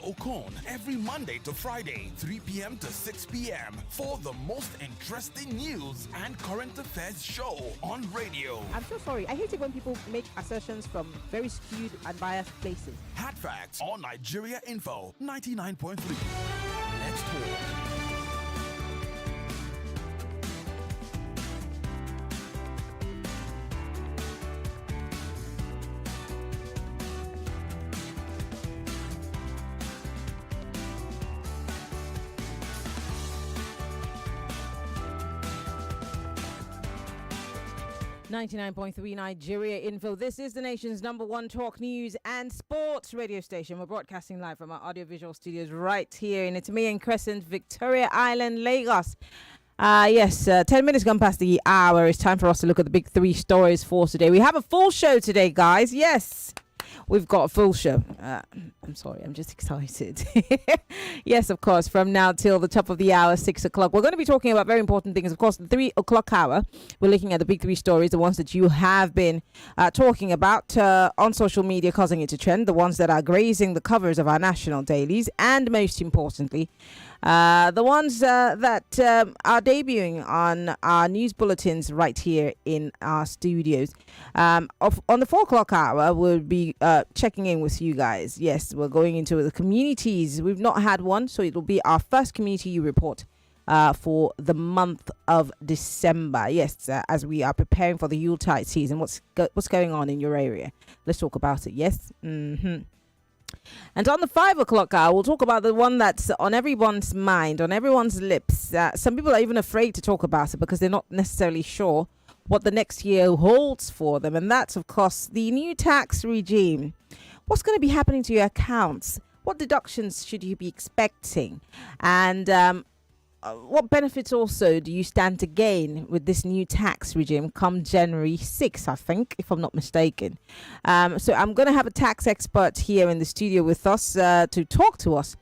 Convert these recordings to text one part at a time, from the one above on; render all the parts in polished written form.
Okon every Monday to Friday, 3 p.m. to 6 p.m. for the most interesting news and current affairs show on radio. I'm so sorry. I hate it when people make assertions from very skewed and biased places. Hard Facts on Nigeria Info 99.3. Let's talk. 99.3 Nigeria Info. This is the nation's #1 talk news and sports radio station. We're broadcasting live from our audiovisual studios right here in Itimian Crescent, Victoria Island, Lagos. 10 minutes gone past the hour. It's time for us to look at the big three stories for today. We have a full show today, guys. Yes, we've got a full show. I'm sorry, I'm just excited. Yes, of course, from now till the top of the hour, 6 o'clock. We're going to be talking about very important things. Of course, the 3 o'clock hour, we're looking at the big three stories, the ones that you have been talking about on social media, causing it to trend, the ones that are grazing the covers of our national dailies, and most importantly, the ones that are debuting on our news bulletins right here in our studios. On the 4 o'clock hour, we'll be checking in with you guys. Yes, we're going into the communities. We've not had one, so it will be our first community report for the month of December. Yes, as we are preparing for the Yuletide season. What's going on in your area? Let's talk about it. Yes. And on the 5 o'clock hour, we'll talk about the one that's on everyone's mind, on everyone's lips. Some people are even afraid to talk about it because they're not necessarily sure what the next year holds for them. And that's, of course, the new tax regime. What's going to be happening to your accounts? What deductions should you be expecting? And what benefits also do you stand to gain with this new tax regime come January 6th, I think, if I'm not mistaken? So I'm going to have a tax expert here in the studio with us to talk to us.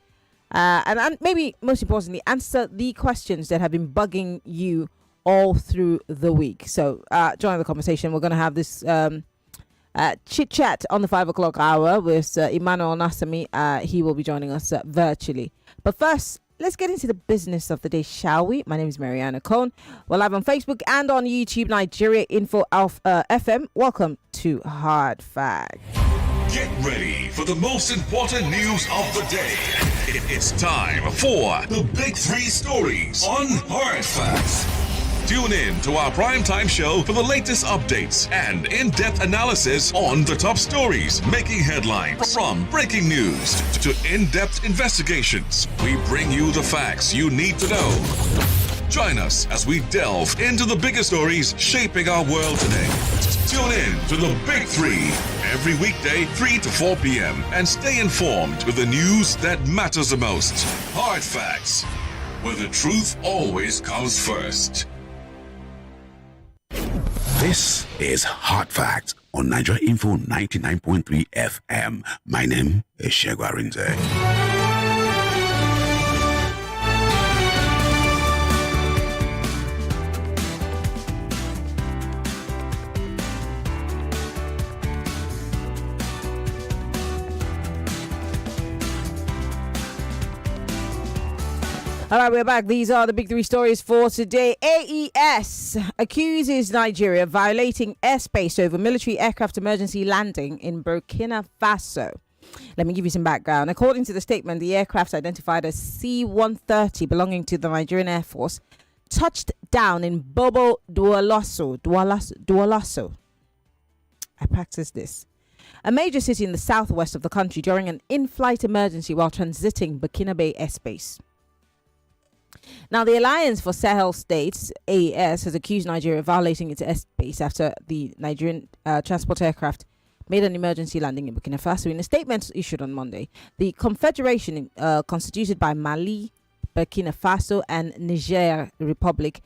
And maybe most importantly, answer the questions that have been bugging you all through the week. So join the conversation. We're going to have this chit chat on the 5 o'clock hour with Emmanuel Nasami. He will be joining us virtually. But first, let's get into the business of the day, shall we? My name is Maryann Okon. We're live on Facebook and on YouTube, Nigeria Info FM. Welcome to Hard Fact. Get ready for the most important news of the day. It's time for the big three stories on Hard Facts. Tune in to our primetime show for the latest updates and in-depth analysis on the top stories making headlines. From breaking news to in-depth investigations, we bring you the facts you need to know. Join us as we delve into the biggest stories shaping our world today. Tune in to the Big Three every weekday, 3 to 4 p.m. and stay informed with the news that matters the most. Hard Facts, where the truth always comes first. This is Hard Facts on Nigeria Info 99.3 FM. My name is Shegwa Rinze. All right, we're back. These are the big three stories for today. AES accuses Nigeria of violating airspace over military aircraft emergency landing in Burkina Faso. Let me give you some background. According to the statement, the aircraft identified as C-130 belonging to the Nigerian Air Force touched down in Bobo Dioulasso. I practiced this. A major city in the southwest of the country during an in-flight emergency while transiting Burkina Bay airspace. Now, the Alliance for Sahel States, AES, has accused Nigeria of violating its airspace after the Nigerian transport aircraft made an emergency landing in Burkina Faso. In a statement issued on Monday, the confederation constituted by Mali, Burkina Faso and Niger Republic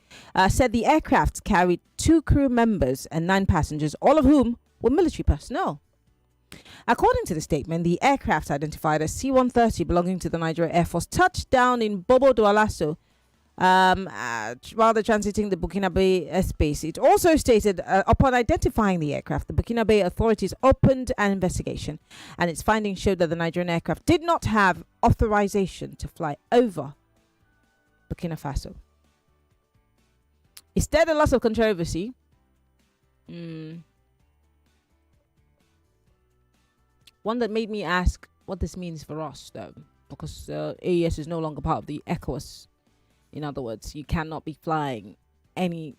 said the aircraft carried 2 crew members and 9 passengers, all of whom were military personnel. According to the statement, the aircraft identified as C-130 belonging to the Nigeria Air Force touched down in Bobo Dioulasso while they're transiting the Burkina Faso airspace. It also stated, upon identifying the aircraft, the Burkina Faso authorities opened an investigation, and its findings showed that the Nigerian aircraft did not have authorization to fly over Burkina Faso. Instead, a lot of controversy. One that made me ask what this means for us, though, because AES is no longer part of the ECOWAS. In other words, you cannot be flying any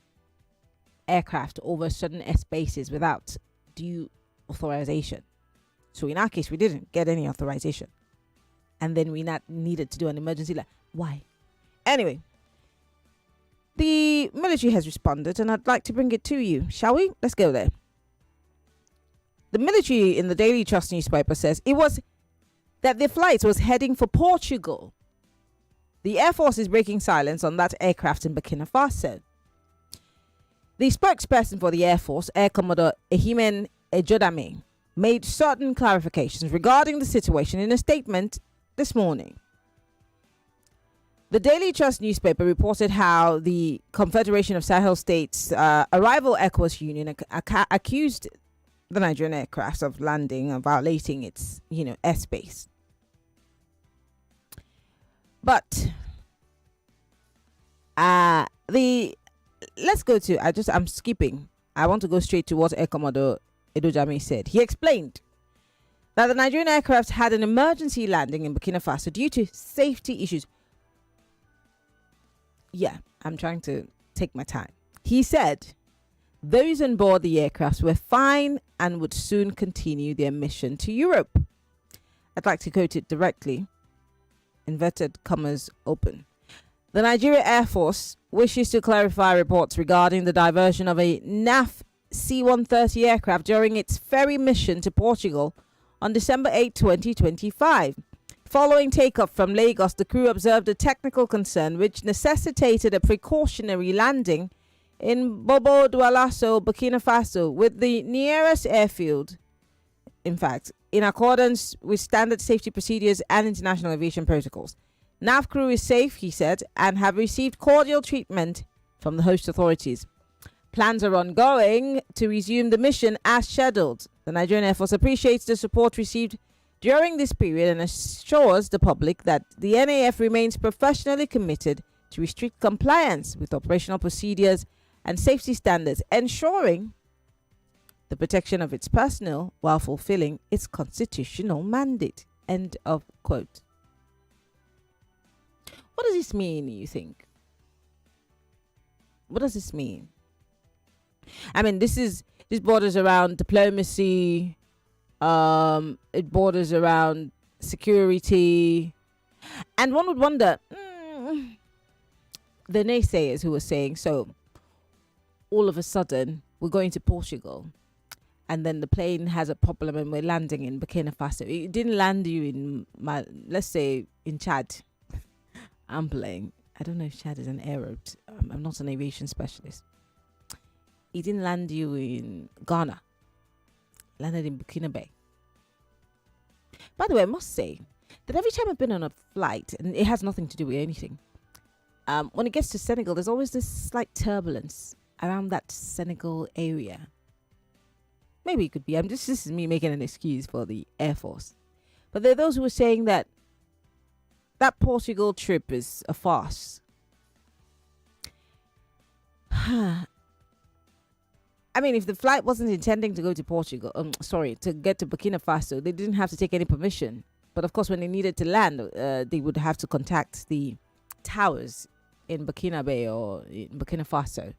aircraft over certain airspaces without due authorization. So in our case, we didn't get any authorization. And then we needed to do an emergency. Why? Anyway, the military has responded, and I'd like to bring it to you. Shall we? Let's go there. The military in the Daily Trust newspaper says it was that the flight was heading for Portugal. The Air Force is breaking silence on that aircraft in Burkina Faso. The spokesperson for the Air Force, Air Commodore Ehimen Ejodame, made certain clarifications regarding the situation in a statement this morning. The Daily Trust newspaper reported how the Confederation of Sahel States, a rival ECOWAS union, accused the Nigerian aircraft of landing and violating its, airspace. But let's go to I'm skipping. I want to go straight to what Air Commodore Edojame said. He explained that the Nigerian aircraft had an emergency landing in Burkina Faso due to safety issues. Yeah, I'm trying to take my time. He said those on board the aircraft were fine and would soon continue their mission to Europe. I'd like to quote it directly. Inverted commas open. The Nigeria Air Force wishes to clarify reports regarding the diversion of a NAF C-130 aircraft during its ferry mission to Portugal on December 8, 2025. Following takeoff from Lagos, the crew observed a technical concern which necessitated a precautionary landing in Bobo Dioulasso, Burkina Faso, with the nearest airfield. In fact, in accordance with standard safety procedures and international aviation protocols. NAV crew is safe, he said, and have received cordial treatment from the host authorities. Plans are ongoing to resume the mission as scheduled. The Nigerian Air Force appreciates the support received during this period and assures the public that the NAF remains professionally committed to strict compliance with operational procedures and safety standards, ensuring the protection of its personnel while fulfilling its constitutional mandate. End of quote. What does this mean, you think? What does this mean? I mean, this borders around diplomacy. It borders around security. And one would wonder, the naysayers who were saying, so all of a sudden we're going to Portugal and then the plane has a problem and we're landing in Burkina Faso. It didn't land you in, let's say, in Chad. I'm playing. I don't know if Chad is an Arab. I'm not an aviation specialist. It didn't land you in Ghana. It landed in Burkina Faso. By the way, I must say that every time I've been on a flight, and it has nothing to do with anything, when it gets to Senegal, there's always this slight turbulence around that Senegal area. Maybe it could be. This is me making an excuse for the Air Force. But there are those who are saying that Portugal trip is a farce. I mean, if the flight wasn't intending to go to Portugal, to get to Burkina Faso, they didn't have to take any permission. But of course, when they needed to land, they would have to contact the towers in Burkina Faso or in Burkina Faso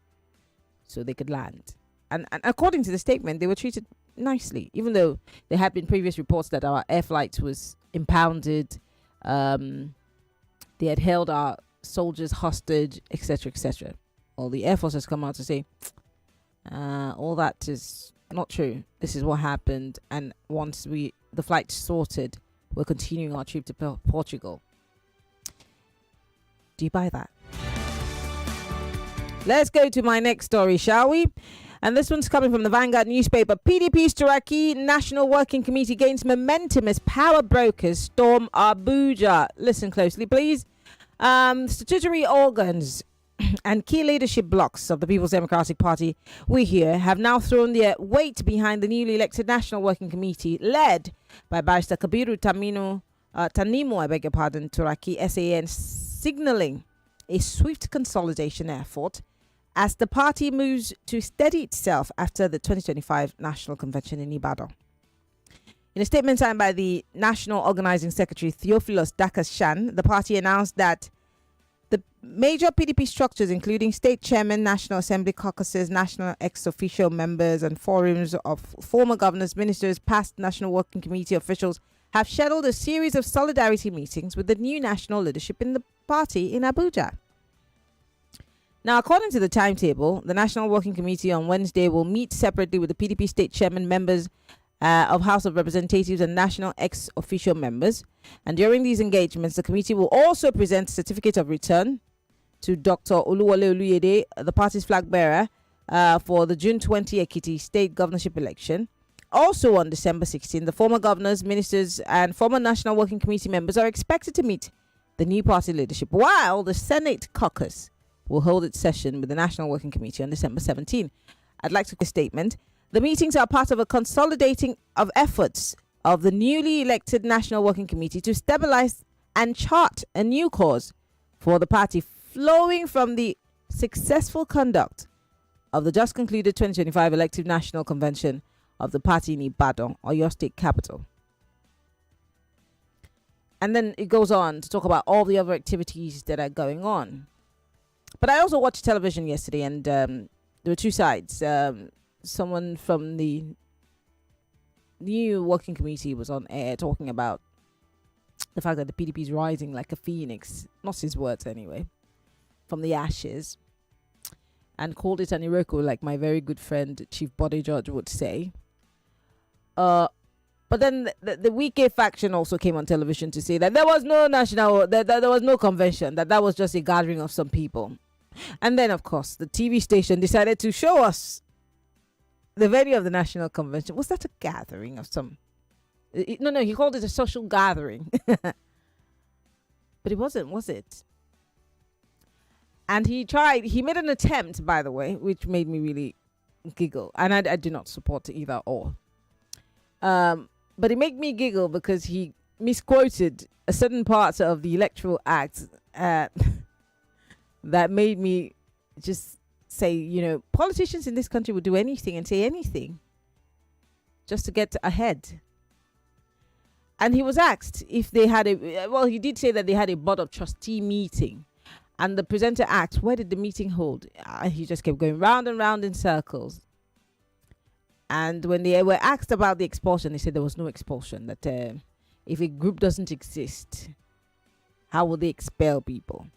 so they could land. And according to the statement, they were treated nicely, even though there had been previous reports that our air flight was impounded. They had held our soldiers hostage, etc., etc. Well, the Air Force has come out to say all that is not true. This is what happened, and once the flight's sorted, we're continuing our trip to Portugal. Do you buy that? Let's go to my next story, shall we? And this one's coming from the Vanguard newspaper. PDP's Turaki National Working Committee gains momentum as power brokers storm Abuja. Listen closely, please. Statutory organs and key leadership blocks of the People's Democratic Party, we hear, have now thrown their weight behind the newly elected National Working Committee, led by Barrister Kabiru Tanimu, I beg your pardon, Turaki, SAN, signaling a swift consolidation effort as the party moves to steady itself after the 2025 National Convention in Ibadan. In a statement signed by the National Organizing Secretary Theophilus Dakas-Shan, the party announced that the major PDP structures, including state chairman, National Assembly caucuses, national ex-officio members, and forums of former governors, ministers, past National Working Committee officials, have scheduled a series of solidarity meetings with the new national leadership in the party in Abuja. Now, according to the timetable, the National Working Committee on Wednesday will meet separately with the PDP state chairman, members of House of Representatives, and national ex-officio members. And during these engagements, the committee will also present a certificate of return to Dr. Oluwole Oluyede, the party's flag bearer, for the June 20 Ekiti state governorship election. Also on December 16, the former governors, ministers, and former National Working Committee members are expected to meet the new party leadership, while the Senate caucus will hold its session with the National Working Committee on December 17. I'd like to make a statement. The meetings are part of a consolidating of efforts of the newly elected National Working Committee to stabilize and chart a new course for the party, flowing from the successful conduct of the just concluded 2025 elective National Convention of the party in Ibadan, or your state capital. And then it goes on to talk about all the other activities that are going on. But I also watched television yesterday, and there were two sides. Someone from the new working committee was on air talking about the fact that the PDP is rising like a phoenix, not his words anyway, from the ashes, and called it an Iroko, like my very good friend Chief Body George would say. But then the Wike faction also came on television to say that there was no that there was no convention, that was just a gathering of some people. And then, of course, the TV station decided to show us the venue of the National Convention. Was that a gathering of some? No, he called it a social gathering. But it wasn't, was it? And he made an attempt, by the way, which made me really giggle. And I do not support either or. But it made me giggle because he misquoted a certain part of the Electoral Act that made me just say, politicians in this country would do anything and say anything just to get ahead. And he was asked if they had he did say that they had a board of trustee meeting. And the presenter asked, where did the meeting hold? He just kept going round and round in circles. And when they were asked about the expulsion, they said there was no expulsion. That if a group doesn't exist, how will they expel people?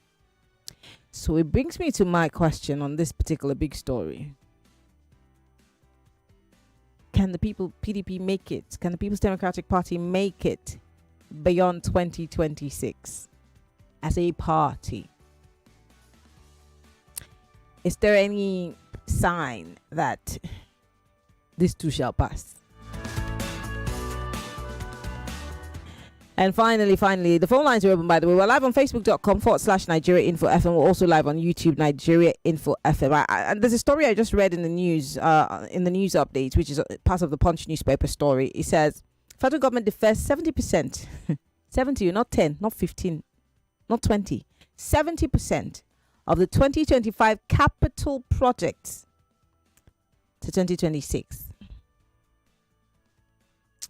So it brings me to my question on this particular big story. Can the PDP make it? Can the People's Democratic Party make it beyond 2026 as a party? Is there any sign that this too shall pass? And finally, the phone lines are open, by the way. We're live on facebook.com/Nigeria Info FM. We're also live on YouTube, Nigeria Info FM. And there's a story I just read in the news update, which is part of the Punch newspaper story. It says, federal government defers 70%, 70, not 10, not 15, not 20, 70% of the 2025 capital projects to 2026.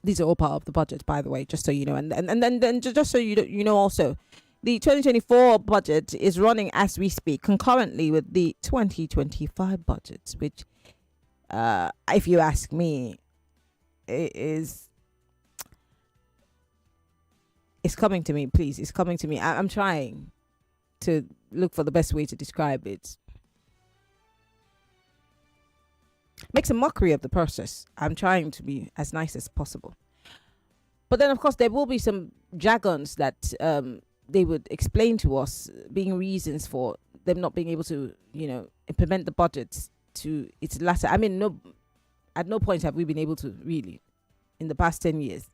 These are all part of the budget, by the way, just so you know. And then just so you know also, the 2024 budget is running as we speak, concurrently with the 2025 budget, which, if you ask me, it's coming to me, please. It's coming to me. I'm trying to look for the best way to describe it. Makes a mockery of the process. I'm trying to be as nice as possible. But then, of course, there will be some jargons that they would explain to us, being reasons for them not being able to, implement the budgets to its latter. I mean, at no point have we been able to really, in the past 10 years,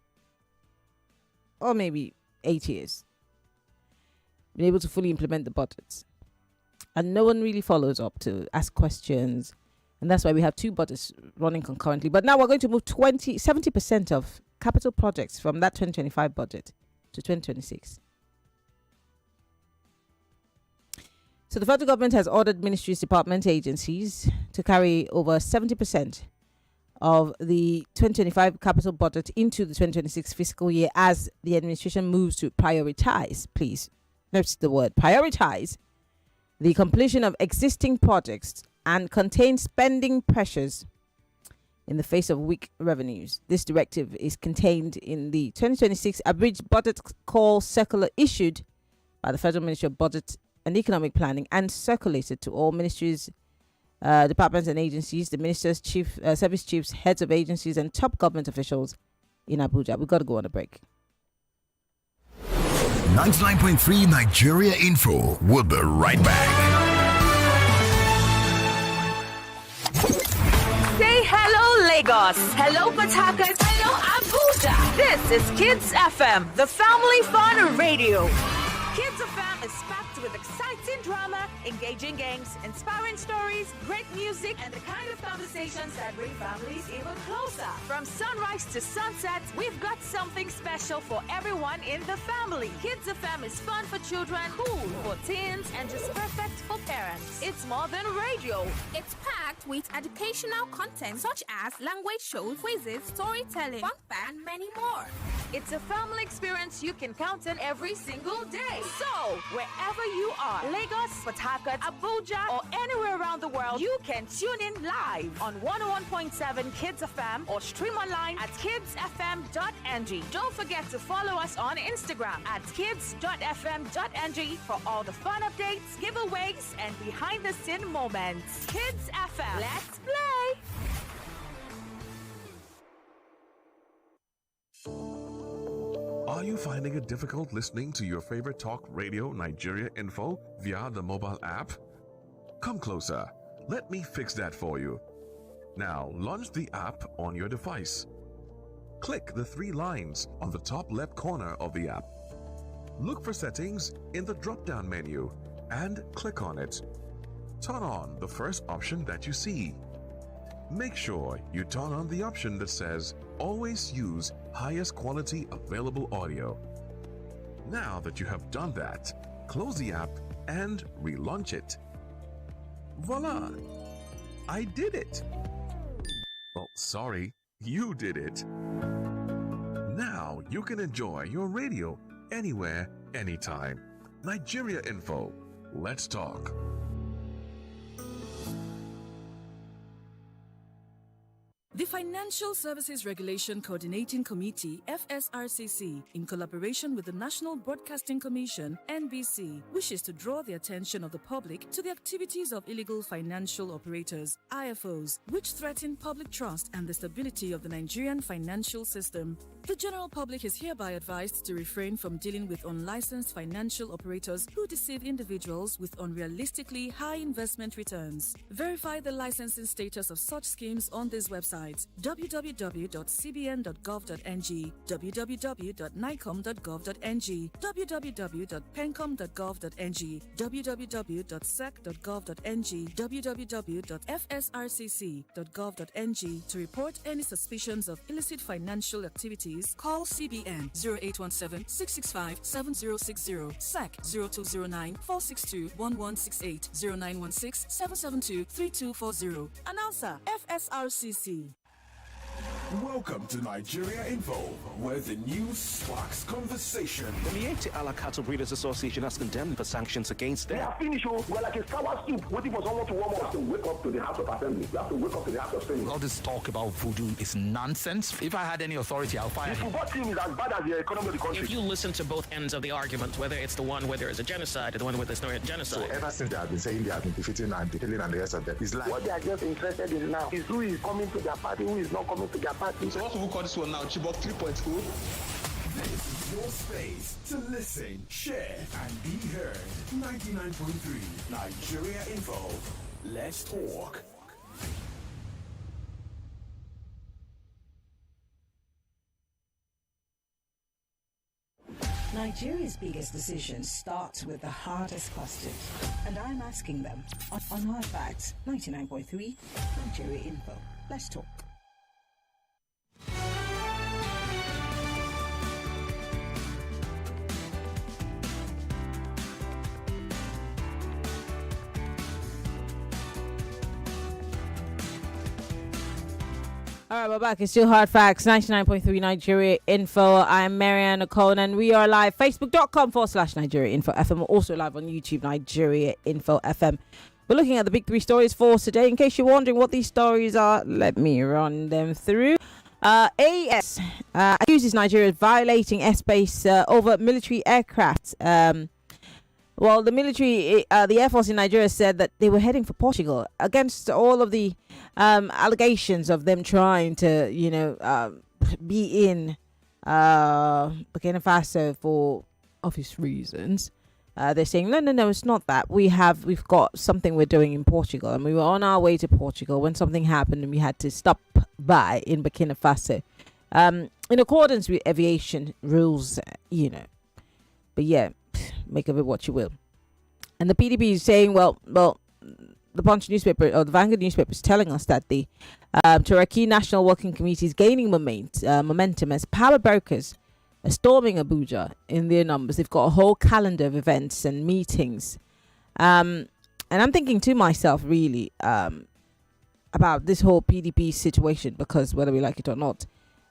or maybe 8 years. been able to fully implement the budgets. And no one really follows up to ask questions. And that's why we have two budgets running concurrently. But now we're going to move 70% of capital projects from that 2025 budget to 2026. So the federal government has ordered ministries, departments, agencies to carry over 70% of the 2025 capital budget into the 2026 fiscal year as the administration moves to prioritize, please, notice the word prioritize, the completion of existing projects and contain spending pressures in the face of weak revenues. This directive is contained in the 2026 abridged budget call circular issued by the Federal Ministry of Budget and Economic Planning and circulated to all ministries, departments and agencies, the ministers, service chiefs, heads of agencies and top government officials in Abuja. We've got to go on a break. 99.3 Nigeria Info. We'll be right back. Say hello, Lagos. Hello, Port Harcourt. Hello, Abuja. This is Kids FM, the family fun radio. Kids FM is packed with exciting drama, engaging games, inspiring stories, great music, and the kind of conversations that bring families even closer. From sunrise to sunset, we've got something special for everyone in the family. Kids FM is fun for children, cool for teens, and just perfect for parents. It's more than radio. It's packed with educational content such as language shows, quizzes, storytelling, fun facts, and many more. It's a family experience you can count on every single day. So, wherever you are, Lagos, Port Harcourt, Abuja, or anywhere around the world, you can tune in live on 101.7 Kids FM or stream online at kidsfm.ng. Don't forget to follow us on Instagram at kids.fm.ng for all the fun updates, giveaways, and behind-the-scene moments. Kids FM, let's play! Are you finding it difficult listening to your favorite talk radio Nigeria Info via the mobile app? Come closer. Let me fix that for you. Now, launch the app on your device. Click the three lines on the top left corner of the app. Look for settings in the drop-down menu and click on it. Turn on the first option that you see. Make sure you turn on the option that says always use highest quality available audio. Now that you have done that, close the app and relaunch it. Voila! I did it! Oh, sorry, you did it. Now you can enjoy your radio anywhere, anytime. Nigeria Info. Let's talk. The Financial Services Regulation Coordinating Committee, FSRCC, in collaboration with the National Broadcasting Commission, NBC, wishes to draw the attention of the public to the activities of illegal financial operators, IFOs, which threaten public trust and the stability of the Nigerian financial system. The general public is hereby advised to refrain from dealing with unlicensed financial operators who deceive individuals with unrealistically high investment returns. Verify the licensing status of such schemes on these websites: www.cbn.gov.ng, www.nicom.gov.ng, www.pencom.gov.ng, www.sec.gov.ng, www.fsrcc.gov.ng. To report any suspicions of illicit financial activities, call CBN 0817-665-7060, SEC 0209-462-1168, 0916-772-3240. Announcer, FSRCC. Welcome to Nigeria Info, where the news sparks conversation. The Mieti Ala Cattle Breeders Association has condemned the sanctions against them. They are finished. We're like a sour soup waiting for someone to warm up. To wake up to the House of Assembly. You have to wake up to the House of Senate. All this talk about voodoo is nonsense. If I had any authority, I'll fire him. The football team is as bad as the economy of the country. If you listen to both ends of the argument, whether it's the one where there is a genocide or the one where there's no genocide. So ever since they have been saying they have been defeating and killing and the rest of them, it's like what they are just interested in now is who is coming to their party, who is not coming to their party. So what we call this one now, Chibok 3.0. This is your space to listen, share, and be heard. 99.3 Nigeria Info. Let's talk. Nigeria's biggest decisions start with the hardest questions, and I'm asking them on Hard Facts 99.3 Nigeria Info. Let's talk. All right, we're back. It's still Hard Facts, 99.3 Nigeria Info. I'm Maryann Okon, and we are live, facebook.com/Nigeria Info FM. We're also live on YouTube, Nigeria Info FM. We're looking at the big three stories for today. In case you're wondering what these stories are, let me run them through. AS accuses Nigeria of violating airspace over military aircraft. Well, the military, the Air Force in Nigeria said that they were heading for Portugal against all of the allegations of them trying to, be in Burkina Faso for obvious reasons. They're saying, no, it's not that. We've got something we're doing in Portugal, and we were on our way to Portugal when something happened and we had to stop by in Burkina Faso, in accordance with aviation rules, But yeah, make of it what you will. And the PDP is saying, well, the Punch newspaper or the Vanguard newspaper is telling us that the Turaki National Working Committee is gaining momentum as power brokers are storming Abuja in their numbers. They've got a whole calendar of events and meetings. And I'm thinking to myself, really, about this whole PDP situation, because whether we like it or not,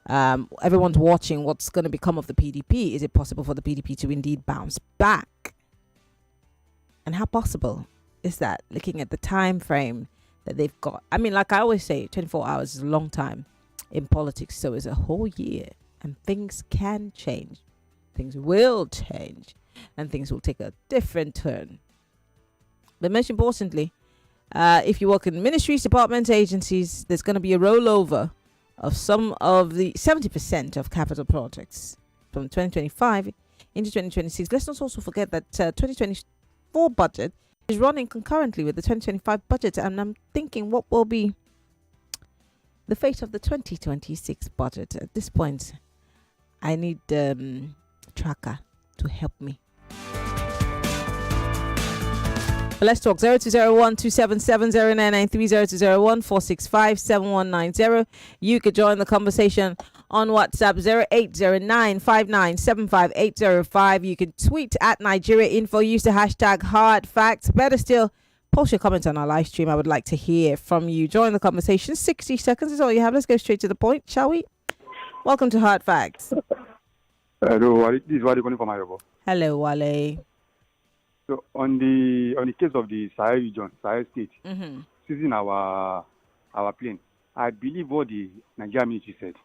everyone's watching what's going to become of the PDP. Is it possible for the PDP to indeed bounce back? And how possible is that, looking at the time frame that they've got? I mean, like I always say, 24 hours is a long time in politics, so it's a whole year, and things can change. Things will change, and things will take a different turn. But most importantly, if you work in ministries, departments, agencies, there's going to be a rollover of some of the 70% of capital projects from 2025 into 2026. Let's not also forget that 2024 budget is running concurrently with the 2025 budget, and I'm thinking, what will be the fate of the 2026 budget? At this point, I need Tracker to help me. But let's talk. 0201-277-0993, 0201-465-7190. You could join the conversation on WhatsApp, 0809-5975-805. You can tweet at Nigeria Info. Use the hashtag Hard Facts. Better still, post your comments on our live stream. I would like to hear from you. Join the conversation. 60 seconds is all you have. Let's go straight to the point, shall we? Welcome to Hard Facts. Hello, this is Wale calling from Ayobo. Hello, Wale. So on the case of the Sahel region, Sahel state, seizing our plane, I believe what the Nigerian military said.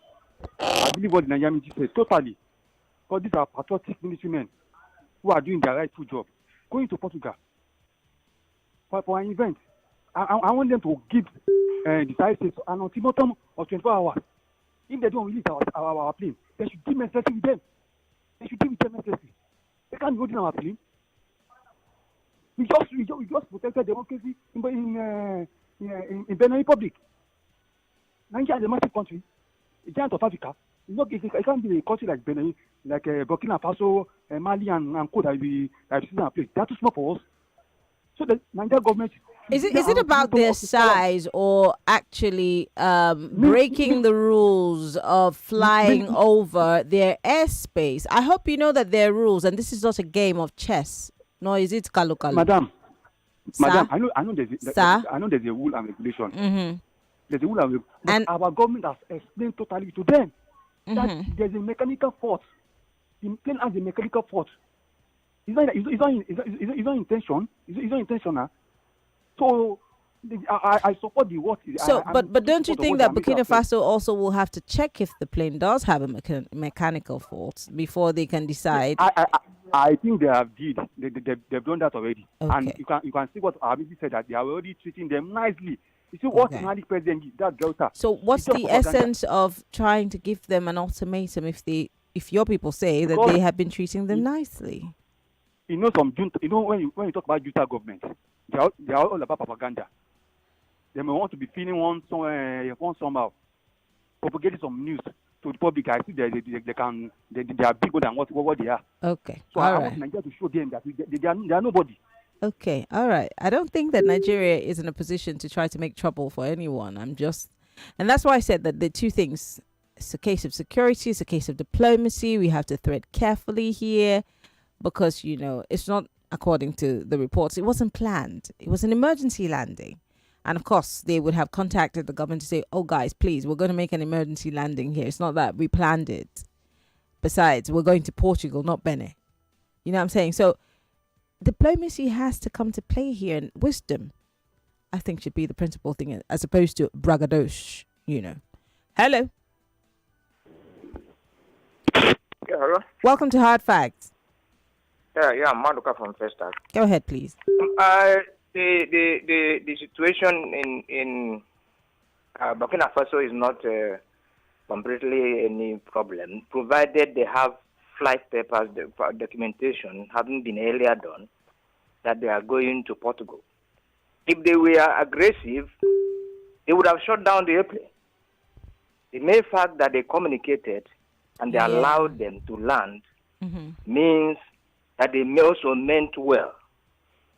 Totally. Because these are patriotic military who are doing their rightful job. Going to Portugal for an event. I want them to give the Sahel state an ultimatum of 24 hours. If they don't release our plane, they should give message with them. They should give them message. They can't be holding our plane. We just protected democracy in Benin Republic. Nigeria is a massive country, a giant of Africa. It can't be a country like Benin, like Burkina Faso, Mali, and Co. that we have seen our place. They are too small for us. So the Nigerian government. Is it about their size, or actually breaking the rules of flying over their airspace? I hope you know that there are rules, and this is not a game of chess. No, is it Kalu? Madam, I know there's a rule and regulation. Mm-hmm. There's a rule and regulation. And our government has explained totally to them that there's a mechanical fault. The plane has a mechanical fault. It's not intention. It's not intentional. So I support the what. So, but don't you think that Burkina Faso also will have to check if the plane does have a mechanical fault before they can decide? I think they have they've done that already. Okay. And you can see what our minister said, that they are already treating them nicely. You see what Mali president did, that Delta. So what's the essence of trying to give them an ultimatum if your people say that they have been treating them nicely? When you talk about junta government, they are all about propaganda. They may want to be feeling one somehow, propagating some news. to the public, I see they are bigger than what they are. Okay. So I want Nigeria to show them that they are nobody. Okay. All right. I don't think that Nigeria is in a position to try to make trouble for anyone. And that's why I said that the two things, it's a case of security, it's a case of diplomacy. We have to tread carefully here because, it's not according to the reports. It wasn't planned. It was an emergency landing. And of course, they would have contacted the government to say, oh, guys, please, we're going to make an emergency landing here. It's not that we planned it. Besides, we're going to Portugal, not Benin. You know what I'm saying? So diplomacy has to come to play here, and wisdom, I think, should be the principal thing as opposed to braggadocio, Hello. Yeah, hello. Welcome to Hard Facts. Yeah, I'm Maduka from Festac. Go ahead, please. The situation in Burkina Faso is not completely any problem, provided they have flight papers, documentation having been earlier done, that they are going to Portugal. If they were aggressive, they would have shut down the airplane. The mere fact that they communicated and they allowed them to land means that they also meant well.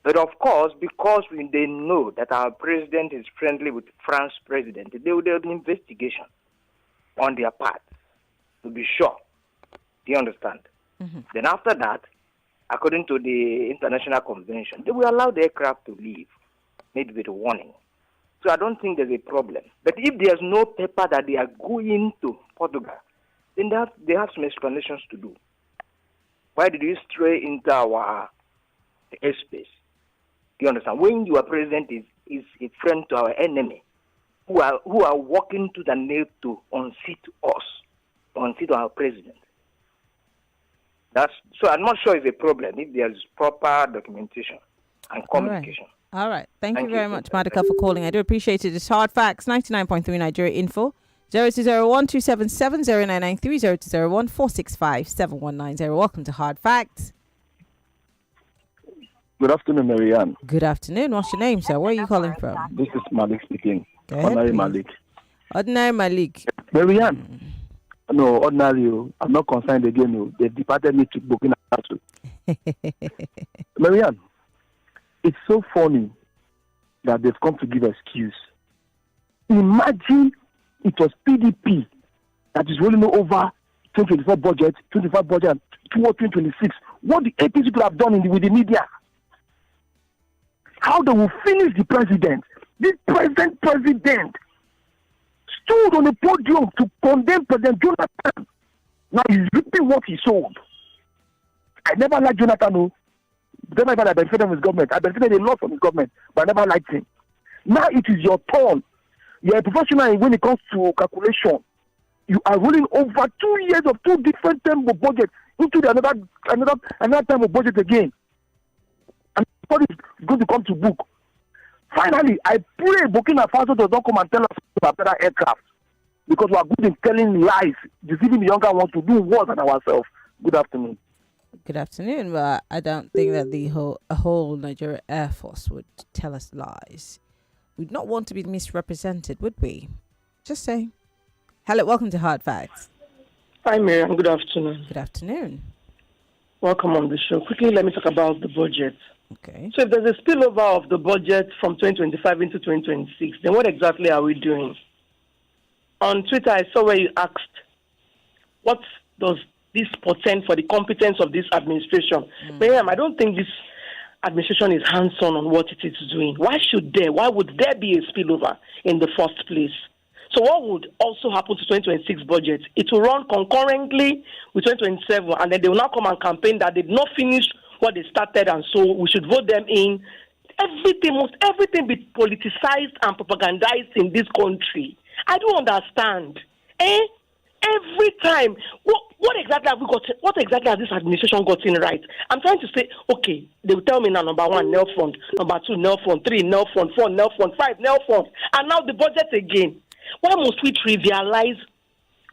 But of course, because they know that our president is friendly with France's president, there will be an investigation on their part to be sure. Do you understand? Then after that, according to the international convention, they will allow the aircraft to leave, maybe with a warning. So I don't think there's a problem. But if there's no paper that they are going to Portugal, then they have some explanations to do. Why did you stray into our airspace? You understand? When your president is a friend to our enemy, who are working to the nail to unseat us, unseat our president. So I'm not sure it's a problem if there's proper documentation and communication. All right. Thank you very much, Maduka, for calling. I do appreciate it. It's Hard Facts, 99.3 Nigeria Info. 0201-277-0993, 0201-465-7190. Welcome to Hard Facts. Good afternoon, Maryann. Good afternoon. What's your name, sir? Where are you calling from? This is Malik speaking. Go ahead, Ordinary please. Malik. Ordinary Malik. Maryann. No, ordinary. I'm not concerned again. They departed me to Burkina Faso. Maryann, it's so funny that they've come to give excuse. Imagine it was PDP that is rolling over 2024 budget, 25 budget, and 2026. What the APC could have done with the media. How they will finish the president. This president stood on the podium to condemn President Jonathan. Now he's reaping what he sowed. I never liked Jonathan. No. Then I benefited from his government. I benefited a lot from his government, but I never liked him. Now it is your turn. You're a professional when it comes to calculation. You are rolling over 2 years of two different terms of budget into another term of budget again. And everybody is going to come to book. Finally, I pray Burkina Faso does not come and tell us about better aircraft. Because we are good in telling lies, deceiving the younger ones to do worse than ourselves. Good afternoon. Good afternoon. Well, I don't think that the whole Nigeria Air Force would tell us lies. We'd not want to be misrepresented, would we? Just saying. Hello, welcome to Hard Facts. Hi, Maryann. Good afternoon. Good afternoon. Welcome on the show. Quickly, let me talk about the budget. Okay. So if there's a spillover of the budget from 2025 into 2026, then what exactly are we doing? On Twitter, I saw where you asked, what does this portend for the competence of this administration? Maryann, I don't think this administration is hands-on on what it is doing. Why would there be a spillover in the first place? So what would also happen to 2026 budget? It will run concurrently with 2027, and then they will now come and campaign that they did not finish what they started, and so we should vote them in. Must everything be politicized and propagandized in this country? I don't understand. Every time, what exactly have we got? What exactly has this administration gotten right? I'm trying to say, okay, they will tell me now, number 1, nail fund, number 2, nail fund, 3, nail fund, 4, nail fund, 5, nail fund, and now the budget again. Why must we trivialize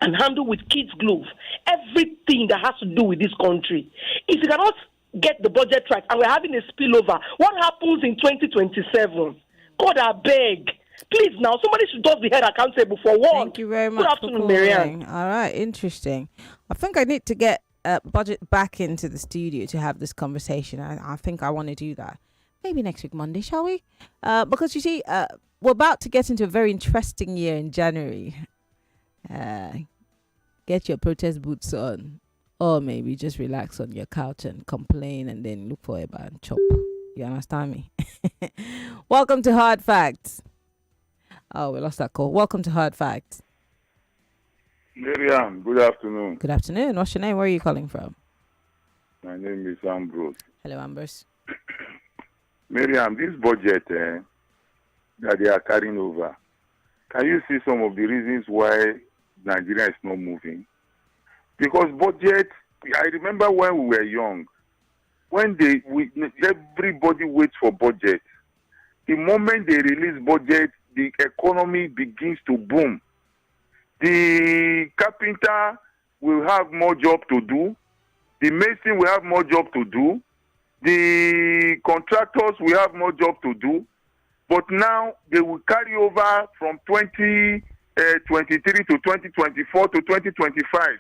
and handle with kids' glove everything that has to do with this country? If you cannot get the budget right and we're having a spillover, what happens in 2027? God, I beg. Please, now, somebody should just be held accountable for one. Thank you very much. Good afternoon, Maryann. All right, interesting. I think I need to get Budget back into the studio to have this conversation. I think I want to do that. Maybe next week, Monday, shall we? Because you see, we're about to get into a very interesting year in January. Get your protest boots on. Or maybe just relax on your couch and complain and then look for a bar and chop. You understand me? Welcome to Hard Facts. Oh, we lost that call. Welcome to Hard Facts. Maryann, good afternoon. Good afternoon. What's your name? Where are you calling from? My name is Ambrose. Hello, Ambrose. Maryann, this budget that they are carrying over, can you see some of the reasons why Nigeria is not moving? Because budget, I remember when we were young, when everybody waits for budget. The moment they release budget, the economy begins to boom. The carpenter will have more job to do. The mason will have more job to do. The contractors will have more job to do. But now they will carry over from 2023 to 2024 to 2025.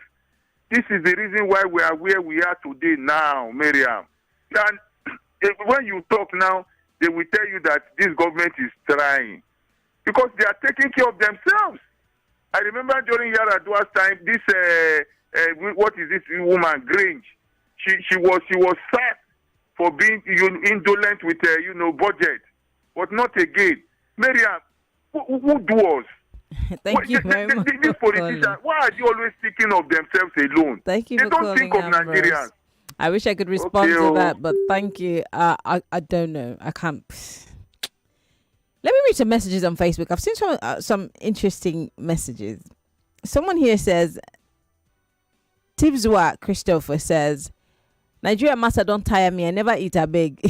This is the reason why we are where we are today now, Maryann. And when you talk now, they will tell you that this government is trying. Because they are taking care of themselves. I remember during Yaradua's time, this, what is this woman, Grange? She was sacked for being indolent with, budget. But not again. Maryann, who do us? Thank you very much. These politicians, why are they always thinking of themselves alone? Thank you they for don't calling, think of Ambrose. Nigerians. I wish I could respond to that, but thank you. I don't know. I can't. Let me read some messages on Facebook. I've seen some interesting messages. Someone here says, Tibzwa Christopher says, Nigeria master don't tire me. I never eat a big.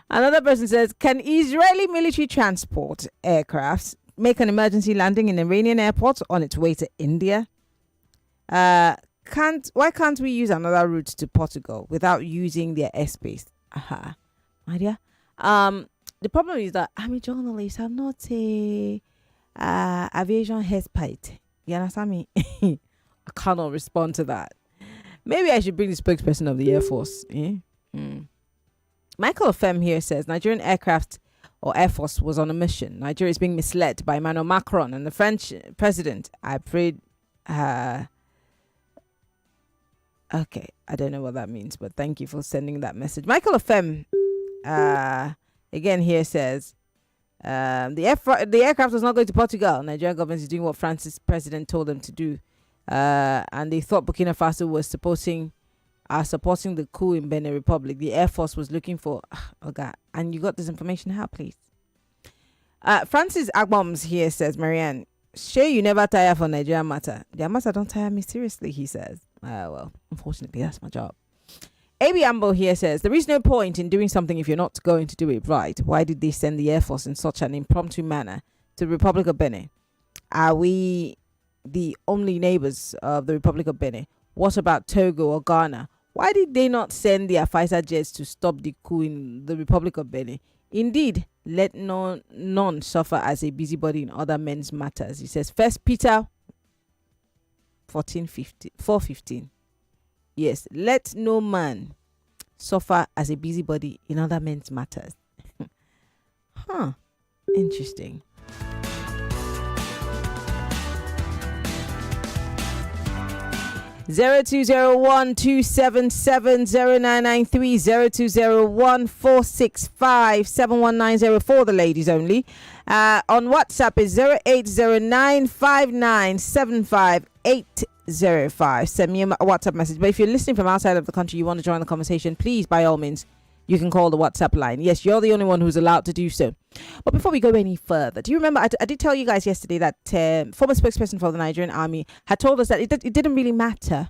Another person says, can Israeli military transport aircrafts make an emergency landing in Iranian airport on its way to India? Why can't we use another route to Portugal without using their airspace? Maria. The problem is that I'm a journalist. I'm not a aviation expert. You understand me? I cannot respond to that. Maybe I should bring the spokesperson of the Air Force. Michael Ofem here says Nigerian aircraft or Air Force was on a mission. Nigeria is being misled by Emmanuel Macron and the French president. I prayed. Okay, I don't know what that means, but thank you for sending that message. Michael Ofem again here says the aircraft was not going to Portugal. Nigerian government is doing what France's president told them to do, and they thought Burkina Faso was supporting the coup in Benin Republic. The Air Force was looking for God, and you got this information how, please? Francis Agboms here says, Maryann, sure you never tire for Nigeria matter. Their matter don't tire me seriously, he says. Well, unfortunately, that's my job. A.B. Ambo here says, there is no point in doing something if you're not going to do it right. Why did they send the Air Force in such an impromptu manner to the Republic of Benin? Are we the only neighbors of the Republic of Benin? What about Togo or Ghana? Why did they not send their fighter jets to stop the coup in the Republic of Benin? Indeed, let none suffer as a busybody in other men's matters. He says, 1 Peter 4:15. Yes, let no man suffer as a busybody in other men's matters. Interesting. Zero 0201-465-7190 for the ladies only. On WhatsApp is 0809597585. Send me a WhatsApp message. But if you're listening from outside of the country, you want to join the conversation, please, by all means, you can call the WhatsApp line. Yes, you're the only one who's allowed to do so. But before we go any further, do you remember, I did tell you guys yesterday that former spokesperson for the Nigerian army had told us that it didn't really matter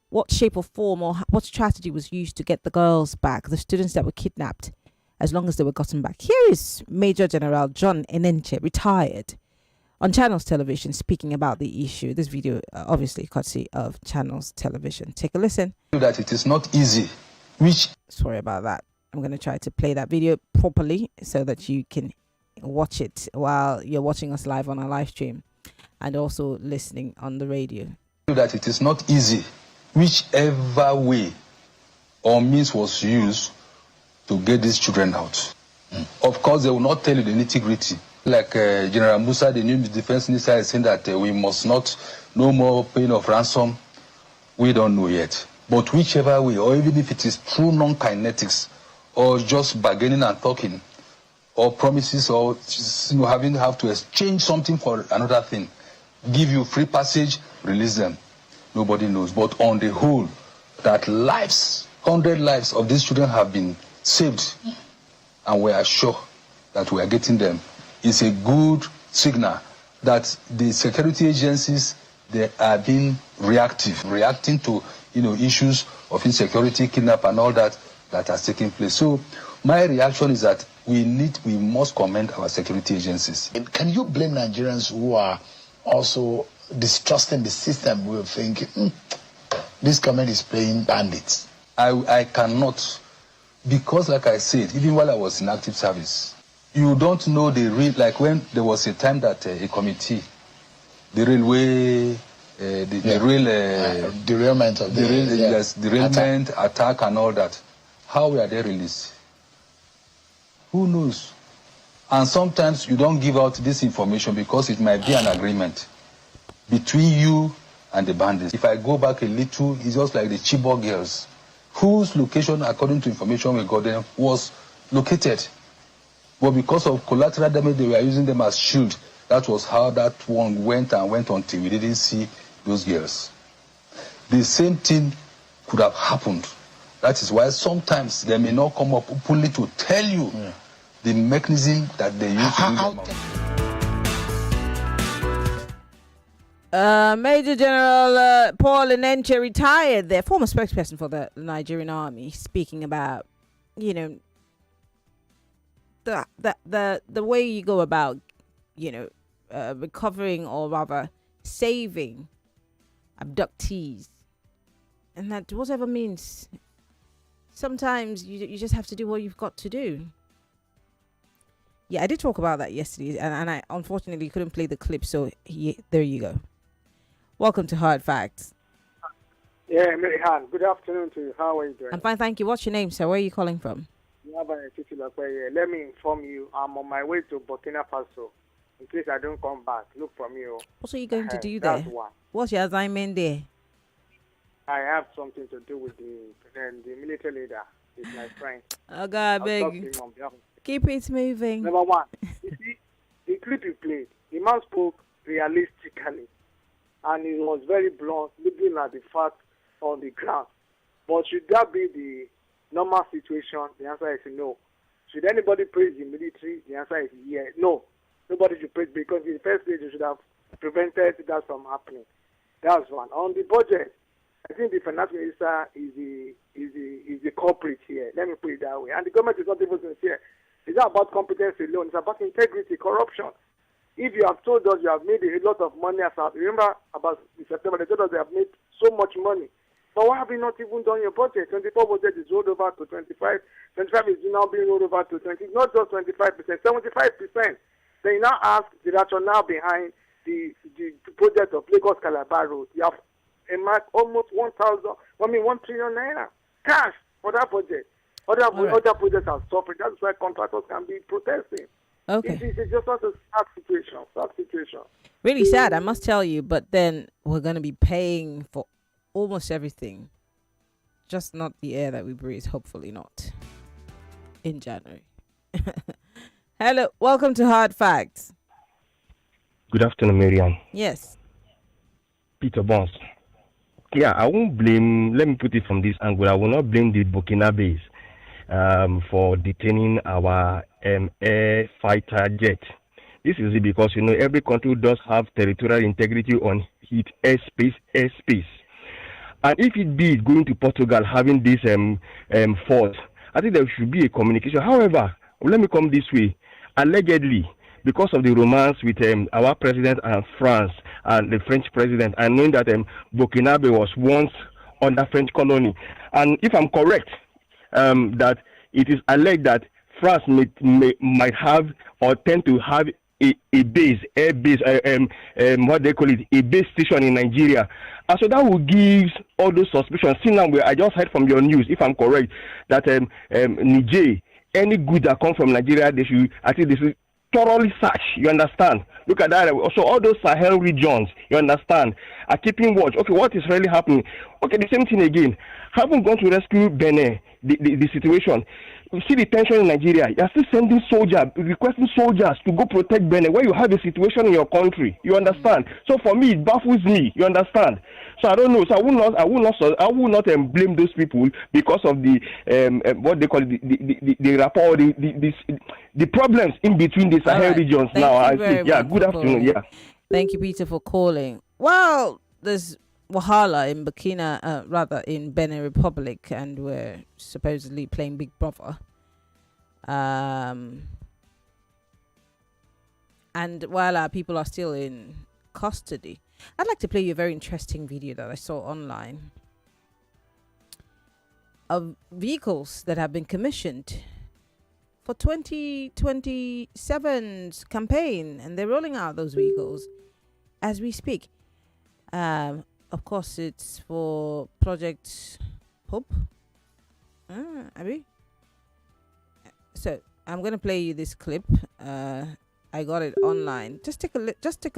what shape or form or what strategy was used to get the girls back, the students that were kidnapped, as long as they were gotten back. Here is Major General John Enenche, retired, on Channels Television, speaking about the issue. This video, obviously, courtesy of Channels Television. Take a listen. That it is not easy. Sorry about that. I'm going to try to play that video properly so that you can watch it while you're watching us live on our live stream and also listening on the radio. That it is not easy, whichever way or means was used to get these children out. Of course, they will not tell you the nitty-gritty. Like General Musa, the new defense minister, is saying that we must not, no more paying of ransom. We don't know yet. But whichever way, or even if it is true non-kinetics, or just bargaining and talking, or promises, or have to exchange something for another thing, give you free passage, release them. Nobody knows. But on the whole, that lives, 100 lives of these children have been saved, and we are sure that we are getting them. It's a good signal that the security agencies, they are being reacting to issues of insecurity, kidnap, and all that has taken place. So my reaction is that we must commend our security agencies. Can you blame Nigerians who are also distrusting the system? We're thinking, this government is playing bandits. I cannot, because like I said, even while I was in active service, you don't know the real, like when there was a time that a committee, the railway, derailment of derailment, attack and all that. How were they released? Who knows? And sometimes you don't give out this information because it might be an agreement between you and the bandits. If I go back a little, it's just like the Chibok girls, whose location, according to information we got them, was located. But because of collateral damage, they were using them as shield. That was how that one went until we didn't see those girls. The same thing could have happened. That is why sometimes they may not come up openly to tell you the mechanism that they use to do them. Major General Paul Enenche retired there, former spokesperson for the Nigerian Army, speaking about, the way you go about, recovering or rather saving abductees, and that whatever means, sometimes you just have to do what you've got to do. Yeah, I did talk about that yesterday, and I unfortunately couldn't play the clip, so there you go. Welcome to Hard Facts. Yeah, Maryann, good afternoon to you. How are you doing? I'm fine, thank you. What's your name, sir? Where are you calling from? Let me inform you, I'm on my way to Burkina Faso. In case I don't come back, look for me. What are you going to do there? That's one. What's your assignment there? I have something to do with the military leader. He's my friend. Oh, God, beg. Keep it moving. Number one, you see, the clip you played, the man spoke realistically, and he was very blunt, looking at the facts on the ground. But should that be the normal situation? The answer is no. Should anybody praise the military? The answer is yes. No. Nobody should praise, because in the first place, you should have prevented that from happening. That's one. On the budget, I think the finance minister is the culprit here. Let me put it that way. And the government is not even sincere. It's not about competence alone. It's about integrity, corruption. If you have told us you have made a lot of money, remember about September, they told us they have made so much money. But why have you not even done your budget? 24 budget is rolled over to 25. 25 is now being rolled over to 20. It's not just 25%, 75%. Then you now ask the rationale behind the project of Lagos Calabar Road. You have almost 1 trillion naira cash for that budget. Other projects are suffering. That's why contractors can be protesting. Okay. It's just not a sad situation. Really sad, I must tell you. But then we're going to be paying for almost everything. Just not the air that we breathe. Hopefully not. In January. Hello. Welcome to Hard Facts. Good afternoon, Maryann. Yes. Peter Bonds. Yeah, I won't blame, let me put it from this angle, I will not blame the Burkinabes for detaining our air fighter jet. This is because, every country does have territorial integrity on its airspace. And if it be going to Portugal having this force, I think there should be a communication. However, let me come this way. Allegedly, because of the romance with our president and France and the French president, and knowing that Burkina was once under French colony. And if I'm correct, that it is alleged that France might have or tend to have a base, air base, what they call it, a base station in Nigeria. And so that will give all those suspicions. See now, I just heard from your news, if I'm correct, that Niger, any good that comes from Nigeria, they should thoroughly search. You understand? Look at that. Also, all those Sahel regions, you understand, are keeping watch. Okay, what is really happening? Okay, the same thing again. Haven't gone to rescue Benin, the situation. You see the tension in Nigeria. You're still sending soldiers, requesting soldiers to go protect Benin when you have a situation in your country. You understand? So for me, it baffles me. You understand? So I don't know. So I will not blame those people because of the what they call the rapport, the problems in between the Sahel regions. Thank now you very much good afternoon. Yeah. Thank you, Peter, for calling. Well, there's Wahala in in Benin Republic, and we're supposedly playing Big Brother. And while our people are still in custody, I'd like to play you a very interesting video that I saw online of vehicles that have been commissioned for 2027's campaign, and they're rolling out those vehicles as we speak. Of course, it's for Project Hope. Abby. So I'm gonna play you this clip. I got it online. Just take a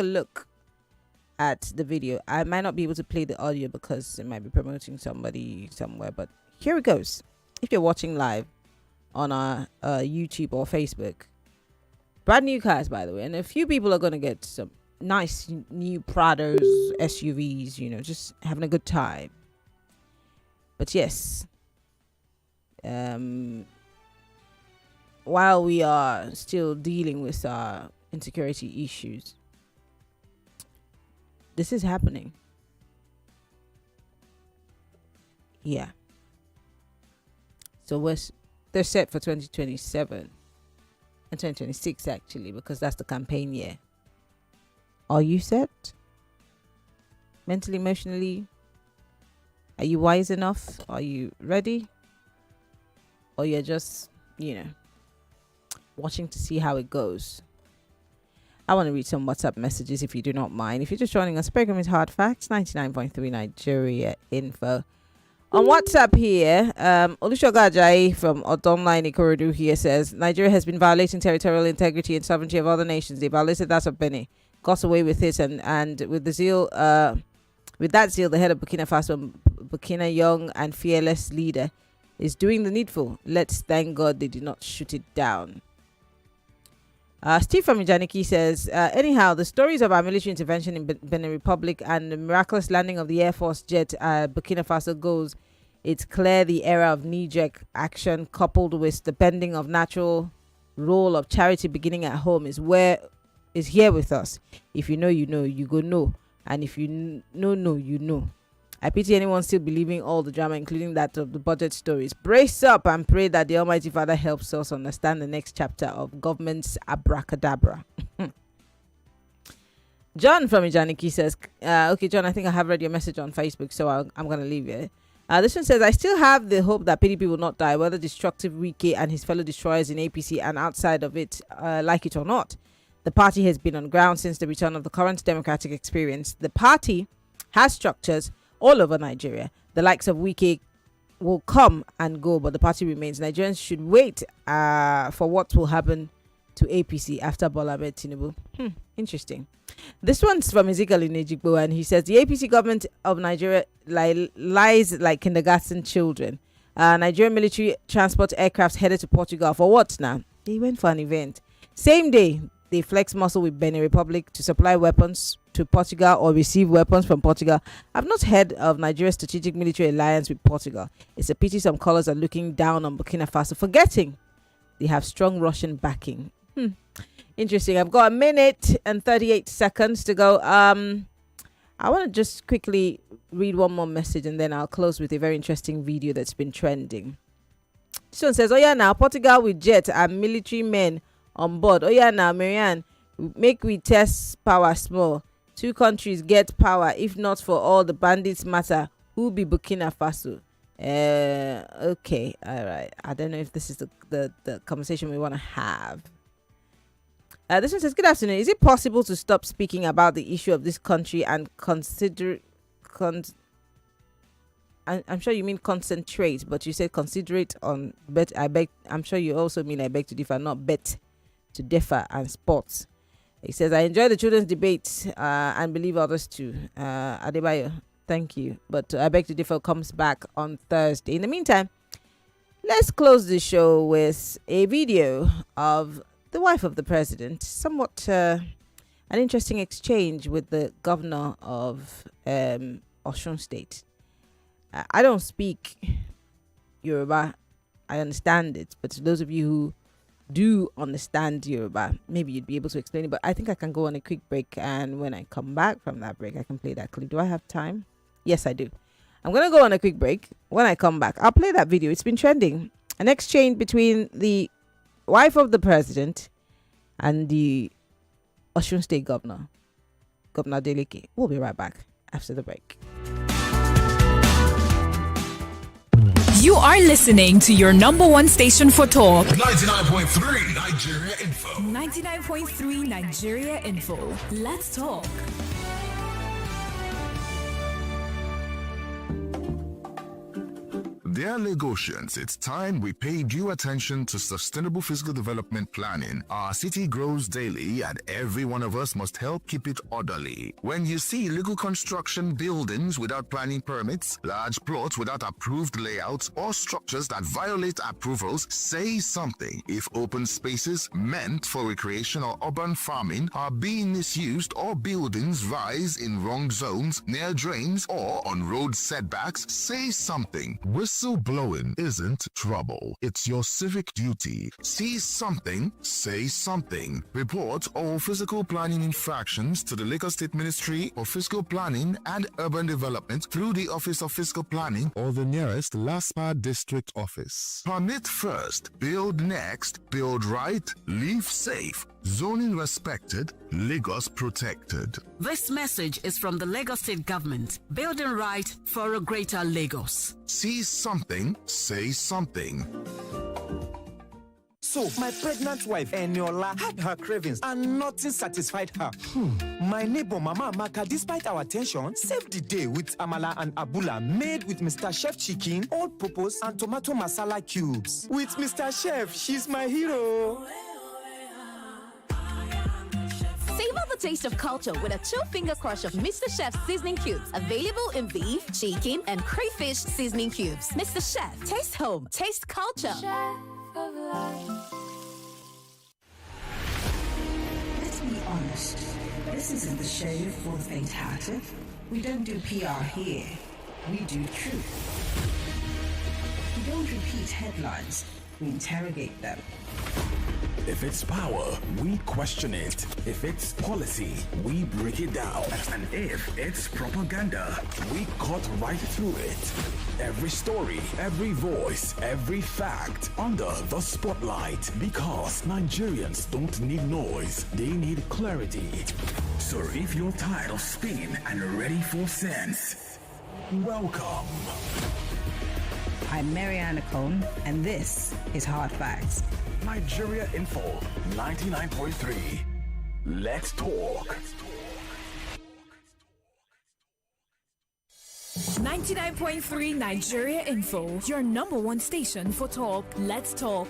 look at the video. I might not be able to play the audio because it might be promoting somebody somewhere, but here it goes. If you're watching live on our YouTube or Facebook, brand new cars, by the way, and a few people are gonna get some nice new Prados, SUVs, just having a good time. But yes, while we are still dealing with our insecurity issues, this is happening. Yeah. So they're set for 2027 and 2026 actually, because that's the campaign year. Are you set? Mentally, emotionally? Are you wise enough? Are you ready? Or you're just, watching to see how it goes? I want to read some WhatsApp messages if you do not mind. If you're just joining us, program is Hard Facts, 99.3 Nigeria Info. On WhatsApp here, Olushoga Ajayi from Odomline Ikorodu here says, Nigeria has been violating territorial integrity and sovereignty of other nations. They violated that of Benin. Got away with it, and with the zeal, with that zeal, the head of Burkina Faso, Burkina, young and fearless leader, is doing the needful. Let's thank God they did not shoot it down. Steve from Ijaniki says, anyhow, the stories of our military intervention in Benin Republic and the miraculous landing of the Air Force jet at Burkina Faso goes, it's clear the era of knee-jerk action coupled with the bending of natural role of charity beginning at home is here with us. If you know, you go know. And if you know, you know. I pity anyone still believing all the drama, including that of the budget stories. Brace up and pray that the Almighty Father helps us understand the next chapter of government's abracadabra. John from Ijaniki says, okay, John, I think I have read your message on Facebook, so I'm going to leave it. This one says, I still have the hope that PDP will not die, whether destructive Wike and his fellow destroyers in APC and outside of it, like it or not. The party has been on ground since the return of the current democratic experience. The party has structures all over Nigeria. The likes of Wike will come and go, but the party remains. Nigerians should wait for what will happen to APC after Bola Ahmed Tinubu. Interesting. This one's from Ezekiel Inejigbo, and he says the APC government of Nigeria lies like kindergarten children. Nigerian military transport aircraft headed to Portugal for what now? They went for an event. Same day, they flex muscle with Benin Republic to supply weapons to Portugal or receive weapons from Portugal. I've not heard of Nigeria's strategic military alliance with Portugal. It's a pity some callers are looking down on Burkina Faso, forgetting they have strong Russian backing. Interesting. I've got a minute and 38 seconds to go. I want to just quickly read one more message and then I'll close with a very interesting video that's been trending. This one says, oh yeah, now Portugal with jet and military men on board. Oh yeah, now Maryann, make we test power small. Two countries get power. If not for all the bandits matter, who be Burkina Faso? Okay, all right. I don't know if this is the conversation we want to have. This one says, good afternoon. Is it possible to stop speaking about the issue of this country and consider... I'm sure you mean concentrate, but you said considerate on bet. I'm sure you also mean I beg to differ, not bet to differ and sports. It says, I enjoy the children's debate and believe others too. Adebayo, thank you. But I beg to differ comes back on Thursday. In the meantime, let's close the show with a video of the wife of the president. Somewhat an interesting exchange with the governor of Osun State. I don't speak Yoruba. I understand it. But to those of you who do understand Yoruba, maybe you'd be able to explain it. But I think I can go on a quick break. And when I come back from that break, I can play that clip. Do I have time? Yes, I do. I'm going to go on a quick break. When I come back, I'll play that video. It's been trending. An exchange between the wife of the president and the Osun State governor, Governor Adeleke. We'll be right back after the break. You are listening to your number one station for talk. 99.3 Nigeria Info. 99.3 Nigeria Info. Let's talk. Dear Lagosians, it's time we paid due attention to sustainable physical development planning. Our city grows daily and every one of us must help keep it orderly. When you see illegal construction buildings without planning permits, large plots without approved layouts, or structures that violate approvals, say something. If open spaces meant for recreation or urban farming are being misused or buildings rise in wrong zones, near drains, or on road setbacks, say something. Whistleblowing isn't trouble. It's your civic duty. See something, say something. Report all physical planning infractions to the Lagos State Ministry of Physical Planning and Urban Development through the Office of Physical Planning or the nearest LASPA district office. Permit first, build next, build right, live safe. Zoning respected, Lagos protected. This message is from the Lagos State Government. Building right for a greater Lagos. See something, say something. So, my pregnant wife, Eniola, had her cravings and nothing satisfied her. My neighbor, Mama Amaka, despite our tension, saved the day with amala and abula made with Mr. Chef chicken, all-purpose, and tomato masala cubes. With Mr. Chef, she's my hero. Savor the taste of culture with a two-finger crush of Mr. Chef's seasoning cubes. Available in beef, chicken, and crayfish seasoning cubes. Mr. Chef, taste home, taste culture. Chef of life. Let's be honest. This isn't the show for the faint-hearted. We don't do PR here. We do truth. We don't repeat headlines. We interrogate them. If it's power, we question it. If it's policy, we break it down. And if it's propaganda, we cut right through it. Every story, every voice, every fact under the spotlight. Because Nigerians don't need noise, they need clarity. So if you're tired of spin and ready for sense, welcome. I'm Maryann Okon, and this is Hard Facts. Nigeria Info 99.3. Let's talk. 99.3 Nigeria Info, your number one station for talk. Let's talk.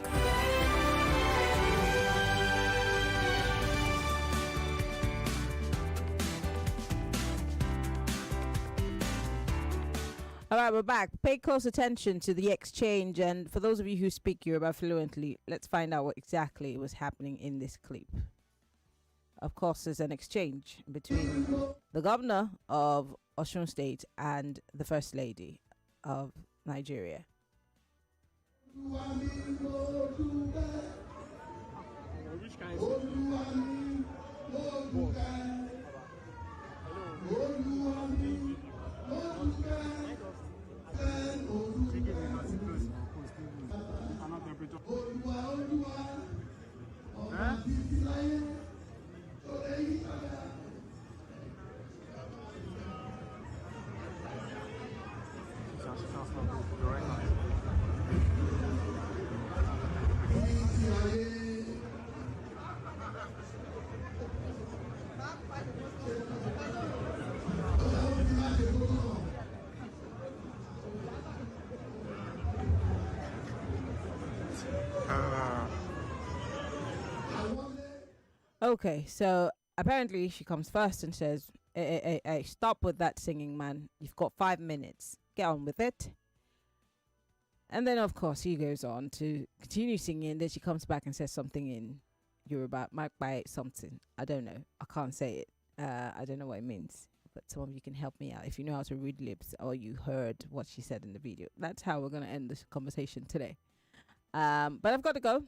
All right, we're back. Pay close attention to the exchange. And for those of you who speak Yoruba fluently, let's find out what exactly was happening in this clip. Of course, there's an exchange between the governor of Osun State and the First Lady of Nigeria. Okay, so apparently she comes first and says, hey, stop with that singing, man. You've got 5 minutes. Get on with it. And then, of course, he goes on to continue singing. Then she comes back and says something in Yoruba, by something. I don't know. I can't say it. I don't know what it means. But some of you can help me out if you know how to read lips or you heard what she said in the video. That's how we're going to end this conversation today. But I've got to go.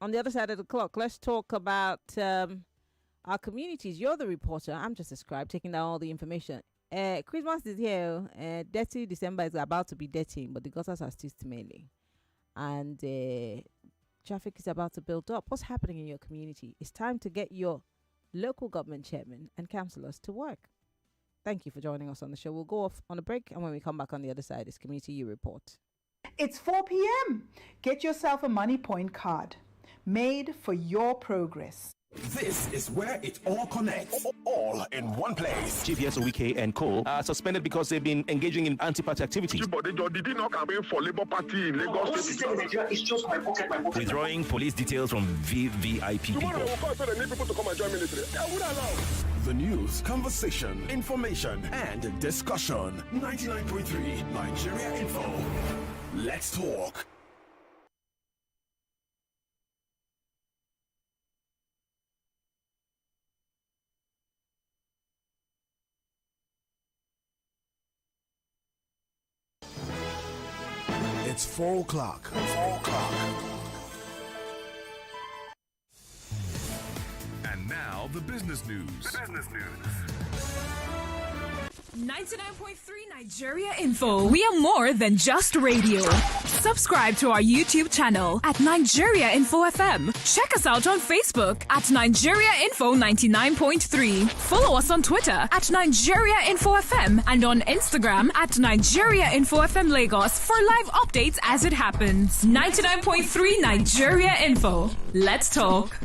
On the other side of the clock, let's talk about our communities. You're the reporter. I'm just a scribe taking down all the information. Christmas is here. Dirty December is about to be dirty, but the gutters are still smelling. And traffic is about to build up. What's happening in your community? It's time to get your local government chairman and councillors to work. Thank you for joining us on the show. We'll go off on a break, and when we come back on the other side, it's Community U Report. It's 4 p.m. Get yourself a Money Point card made for your progress. This is where it all connects, all in one place. GPS Owike and Co. are suspended because they've been engaging in anti-party activities. Did he not campaign for Labour Party in Lagos State? It's just my pocket. Withdrawing police details from VVIP people. Tomorrow I will call, so they need people to come and join military. I would allow. The news, conversation, information, and discussion. 99.3 Nigeria Info. Let's talk. It's 4 o'clock. 4 o'clock. And now the business news. 99.3 Nigeria Info. We are more than just radio. Subscribe to our YouTube channel at Nigeria Info FM. Check us out on Facebook at Nigeria Info 99.3. Follow us on Twitter at Nigeria Info FM and on Instagram at Nigeria Info FM Lagos for live updates as it happens. 99.3 Nigeria Info. Let's talk.